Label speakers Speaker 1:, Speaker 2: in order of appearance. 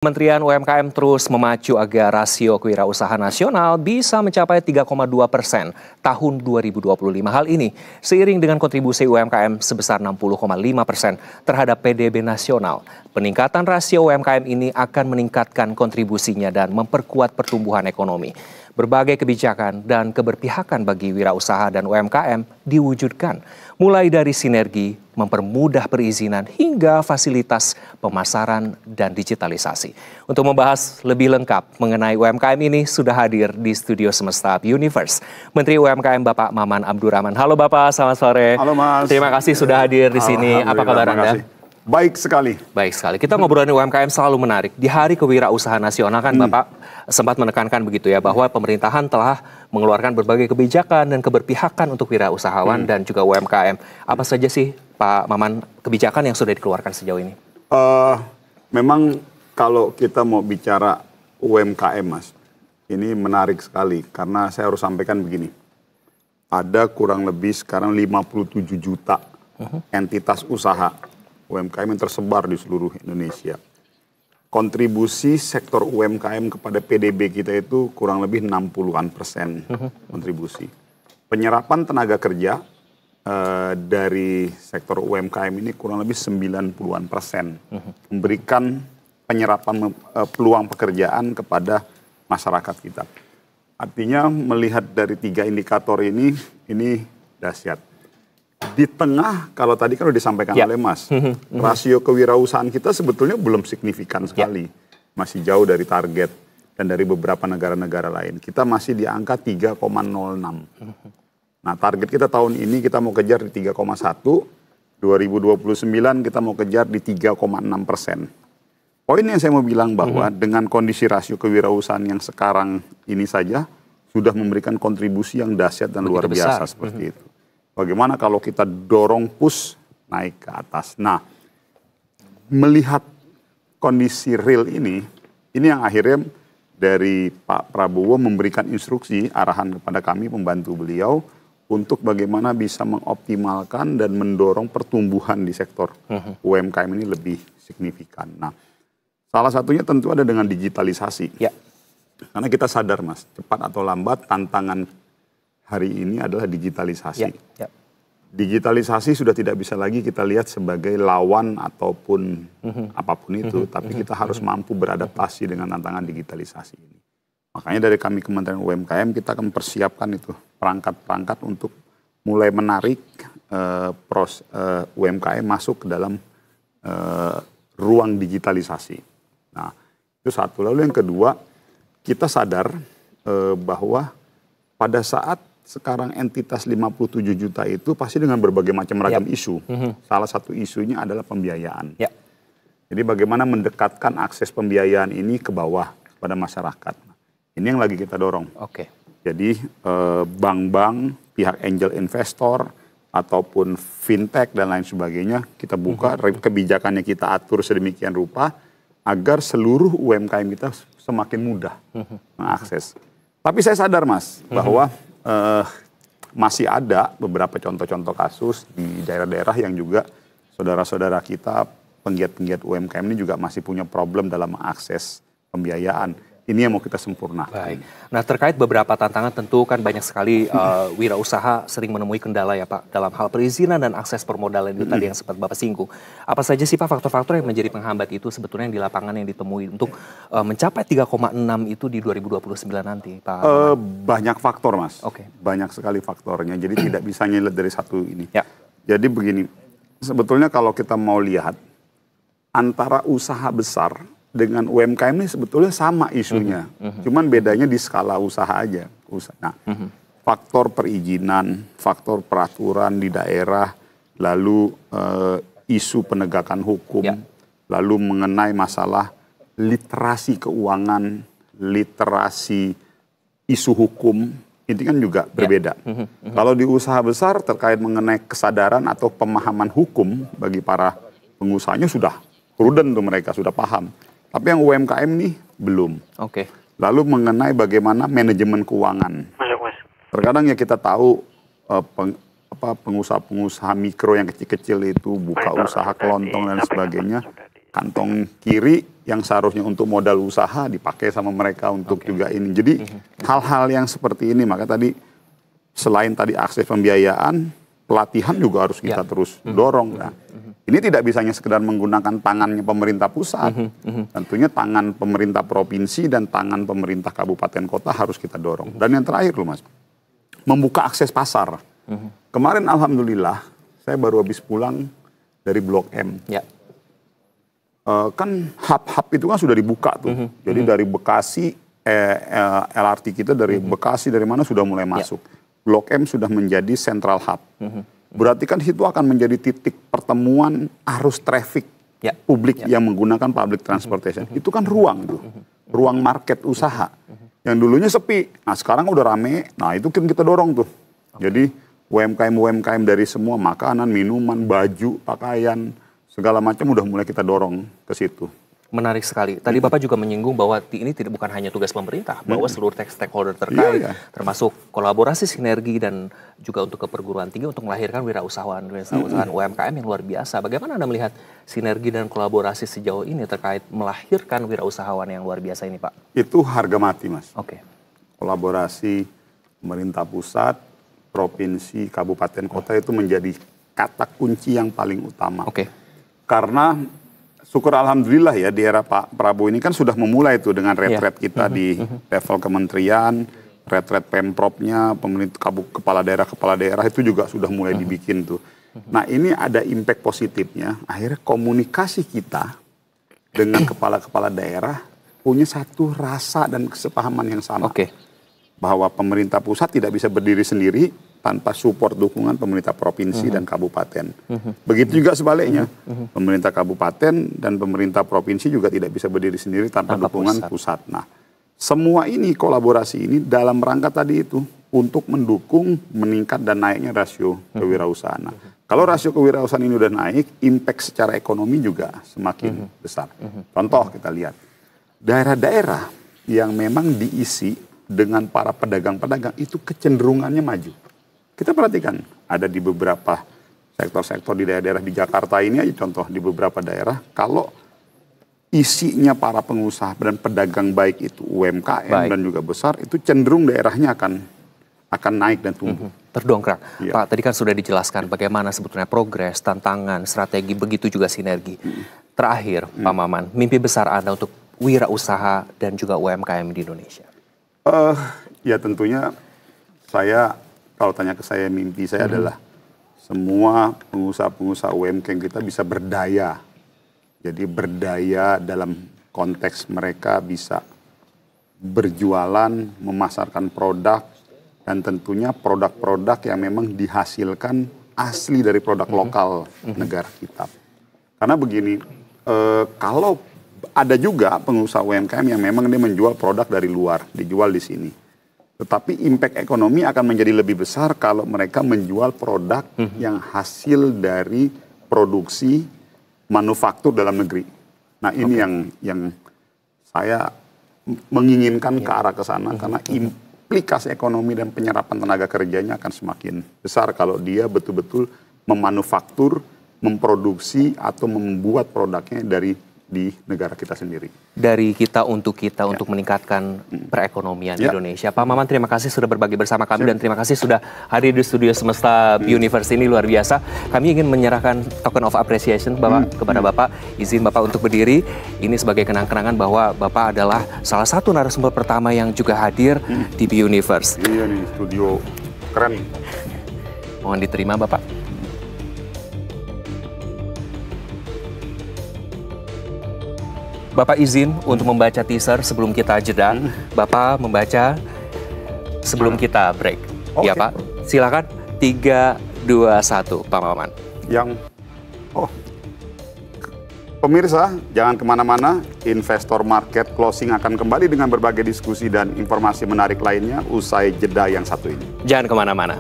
Speaker 1: Kementerian UMKM terus memacu agar rasio kewirausahaan nasional bisa mencapai 3,2% tahun 2025. Hal ini seiring dengan kontribusi UMKM sebesar 60,5% terhadap PDB nasional. Peningkatan rasio UMKM ini akan meningkatkan kontribusinya dan memperkuat pertumbuhan ekonomi. Berbagai kebijakan dan keberpihakan bagi wirausaha dan UMKM diwujudkan, mulai dari sinergi, mempermudah perizinan hingga fasilitas pemasaran dan digitalisasi. Untuk membahas lebih lengkap mengenai UMKM ini sudah hadir di studio Semesta Universe Menteri UMKM Bapak Maman Abdurrahman. Halo Bapak, selamat sore.
Speaker 2: Halo Mas.
Speaker 1: Terima kasih sudah hadir di sini. Apa kabar Anda?
Speaker 2: Baik sekali.
Speaker 1: Baik sekali. Kita ngobrolin UMKM selalu menarik. Di Hari Kewirausahaan Nasional kan Bapak sempat menekankan begitu ya, bahwa pemerintahan telah mengeluarkan berbagai kebijakan dan keberpihakan untuk wirausahawan dan juga UMKM. Apa saja sih Pak Maman kebijakan yang sudah dikeluarkan sejauh ini?
Speaker 2: Memang kalau kita mau bicara UMKM Mas, ini menarik sekali karena saya harus sampaikan begini. Ada kurang lebih sekarang 57 juta entitas usaha UMKM yang tersebar di seluruh Indonesia. Kontribusi sektor UMKM kepada PDB kita itu kurang lebih 60-an% kontribusi. Penyerapan tenaga kerja dari sektor UMKM ini kurang lebih 90-an%. Memberikan penyerapan peluang pekerjaan kepada masyarakat kita. Artinya melihat dari 3 indikator ini dahsyat. Di tengah, kalau tadi kan sudah disampaikan oleh Mas, rasio kewirausahaan kita sebetulnya belum signifikan sekali. Masih jauh dari target dan dari beberapa negara-negara lain. Kita masih di angka 3,06. Nah, target kita tahun ini kita mau kejar di 3,1, 2029 kita mau kejar di 3,6%. Poin yang saya mau bilang bahwa dengan kondisi rasio kewirausahaan yang sekarang ini saja, sudah memberikan kontribusi yang dahsyat dan luar biasa seperti itu. Bagaimana kalau kita dorong push naik ke atas. Nah, melihat kondisi real ini yang akhirnya dari Pak Prabowo memberikan instruksi, arahan kepada kami, pembantu beliau, untuk bagaimana bisa mengoptimalkan dan mendorong pertumbuhan di sektor UMKM ini lebih signifikan. Nah, salah satunya tentu ada dengan digitalisasi. Karena kita sadar Mas, cepat atau lambat tantangan hari ini adalah digitalisasi. Digitalisasi sudah tidak bisa lagi kita lihat sebagai lawan ataupun apapun itu, tapi kita harus mampu beradaptasi dengan tantangan digitalisasi ini. Makanya dari kami Kementerian UMKM kita akan mempersiapkan itu perangkat-perangkat untuk mulai menarik UMKM masuk ke dalam ruang digitalisasi. Nah, itu satu. Lalu yang kedua, kita sadar bahwa pada saat sekarang entitas 57 juta itu pasti dengan berbagai macam ragam isu. Salah satu isunya adalah pembiayaan. Jadi bagaimana mendekatkan akses pembiayaan ini ke bawah kepada masyarakat. Ini yang lagi kita dorong. Jadi bank-bank, pihak angel investor, ataupun fintech dan lain sebagainya kita buka, kebijakannya kita atur sedemikian rupa agar seluruh UMKM kita semakin mudah mengakses. Tapi saya sadar Mas bahwa masih ada beberapa contoh-contoh kasus di daerah-daerah yang juga saudara-saudara kita penggiat-penggiat UMKM ini juga masih punya problem dalam mengakses pembiayaan. Ini yang mau kita sempurnakan.
Speaker 1: Baik. Nah, terkait beberapa tantangan tentu kan banyak sekali wirausaha sering menemui kendala ya Pak dalam hal perizinan dan akses permodalan itu tadi yang sempat Bapak singgung. Apa saja sih Pak faktor-faktor yang menjadi penghambat itu sebetulnya yang di lapangan yang ditemui untuk mencapai 3,6 itu di 2029 nanti Pak?
Speaker 2: Banyak faktor Mas. Banyak sekali faktornya. Jadi tidak bisa nyelet dari satu ini. Jadi begini, sebetulnya kalau kita mau lihat antara usaha besar dengan UMKM ini sebetulnya sama isunya. Cuman bedanya di skala usaha aja. Nah, faktor perizinan, faktor peraturan di daerah, lalu isu penegakan hukum, lalu mengenai masalah literasi keuangan, literasi isu hukum, ini kan juga berbeda. Kalau di usaha besar terkait mengenai kesadaran atau pemahaman hukum bagi para pengusahanya sudah prudent tuh mereka, sudah paham. Tapi yang UMKM nih belum. Lalu mengenai bagaimana manajemen keuangan. Terkadang ya kita tahu pengusaha-pengusaha mikro yang kecil-kecil itu buka usaha kelontong dan sebagainya. kantong kiri yang seharusnya untuk modal usaha dipakai sama mereka untuk juga ini. Jadi hal-hal yang seperti ini, maka tadi selain tadi akses pembiayaan, pelatihan juga harus kita terus dorong. Nah, ini tidak bisa hanya sekedar menggunakan tangannya pemerintah pusat. Tentunya tangan pemerintah provinsi dan tangan pemerintah kabupaten kota harus kita dorong. Dan yang terakhir loh Mas, membuka akses pasar. Kemarin alhamdulillah saya baru habis pulang dari Blok M. Ya. Kan hub-hub itu kan sudah dibuka tuh. Jadi dari Bekasi, LRT kita dari Bekasi dari mana sudah mulai masuk. Blok M sudah menjadi central hub. Berarti kan itu akan menjadi titik pertemuan arus traffic publik yang menggunakan public transportation. Itu kan ruang tuh, ruang market usaha. Yang dulunya sepi, nah sekarang udah rame, nah itu kan kita dorong tuh. Jadi UMKM-UMKM dari semua makanan, minuman, baju, pakaian, segala macam udah mulai kita dorong ke situ.
Speaker 1: Menarik sekali. Tadi Bapak juga menyinggung bahwa ini bukan hanya tugas pemerintah, bahwa seluruh stakeholder terkait, termasuk kolaborasi, sinergi, dan juga untuk ke perguruan tinggi untuk melahirkan wirausahawan UMKM yang luar biasa. Bagaimana Anda melihat sinergi dan kolaborasi sejauh ini terkait melahirkan wirausahawan yang luar biasa ini, Pak?
Speaker 2: Itu harga mati, Mas.
Speaker 1: Oke.
Speaker 2: Kolaborasi pemerintah pusat, provinsi, kabupaten, kota itu menjadi kata kunci yang paling utama.
Speaker 1: Oke.
Speaker 2: Karena syukur alhamdulillah ya di era Pak Prabowo ini kan sudah memulai itu dengan retret kita di level kementerian, retret pemprovnya, pemerintah kepala daerah itu juga sudah mulai dibikin tuh. Nah ini ada impact positifnya, akhirnya komunikasi kita dengan kepala-kepala daerah punya satu rasa dan kesepahaman yang sama.
Speaker 1: Oke.
Speaker 2: Bahwa pemerintah pusat tidak bisa berdiri sendiri tanpa support dukungan pemerintah provinsi dan kabupaten. Begitu juga sebaliknya. Pemerintah kabupaten dan pemerintah provinsi juga tidak bisa berdiri sendiri tanpa dukungan pusat. Nah, semua ini kolaborasi ini dalam rangka tadi itu untuk mendukung meningkat dan naiknya rasio kewirausahaan. Nah, kalau rasio kewirausahaan ini udah naik, impact secara ekonomi juga semakin besar. Contoh kita lihat, daerah-daerah yang memang diisi dengan para pedagang-pedagang itu kecenderungannya maju. Kita perhatikan, ada di beberapa sektor-sektor di daerah-daerah di Jakarta ini aja contoh di beberapa daerah, kalau isinya para pengusaha dan pedagang baik itu UMKM dan juga besar, itu cenderung daerahnya akan naik dan tumbuh.
Speaker 1: Terdongkrak. Pak, tadi kan sudah dijelaskan bagaimana sebetulnya progres, tantangan, strategi, begitu juga sinergi. Terakhir, Pak Maman, mimpi besar Anda untuk wirausaha dan juga UMKM di Indonesia?
Speaker 2: Ya tentunya saya, kalau tanya ke saya, mimpi saya adalah semua pengusaha-pengusaha UMKM kita bisa berdaya. Jadi berdaya dalam konteks mereka bisa berjualan, memasarkan produk, dan tentunya produk-produk yang memang dihasilkan asli dari produk lokal negara kita. Karena begini, kalau ada juga pengusaha UMKM yang memang dia menjual produk dari luar, dijual di sini. Tetapi impact ekonomi akan menjadi lebih besar kalau mereka menjual produk yang hasil dari produksi manufaktur dalam negeri. Nah ini yang saya menginginkan ke arah ke sana karena implikasi ekonomi dan penyerapan tenaga kerjanya akan semakin besar kalau dia betul-betul memanufaktur, memproduksi atau membuat produknya di negara kita sendiri.
Speaker 1: Dari kita untuk meningkatkan perekonomian Indonesia. Pak Maman, terima kasih sudah berbagi bersama kami dan terima kasih sudah hadir di studio Semesta Universe ini, luar biasa. Kami ingin menyerahkan token of appreciation kepada Bapak. Izin Bapak untuk berdiri. Ini sebagai kenang-kenangan bahwa Bapak adalah salah satu narasumber pertama yang juga hadir di Universe.
Speaker 2: Iya nih, studio keren.
Speaker 1: Mohon diterima Bapak. Bapak izin untuk membaca teaser sebelum kita jeda. Bapak membaca sebelum kita break. Ya Pak, silakan. 3, 2, 1, Pak Maman.
Speaker 2: Pemirsa, jangan kemana-mana. Investor Market Closing akan kembali dengan berbagai diskusi dan informasi menarik lainnya usai jeda yang satu ini.
Speaker 1: Jangan kemana-mana.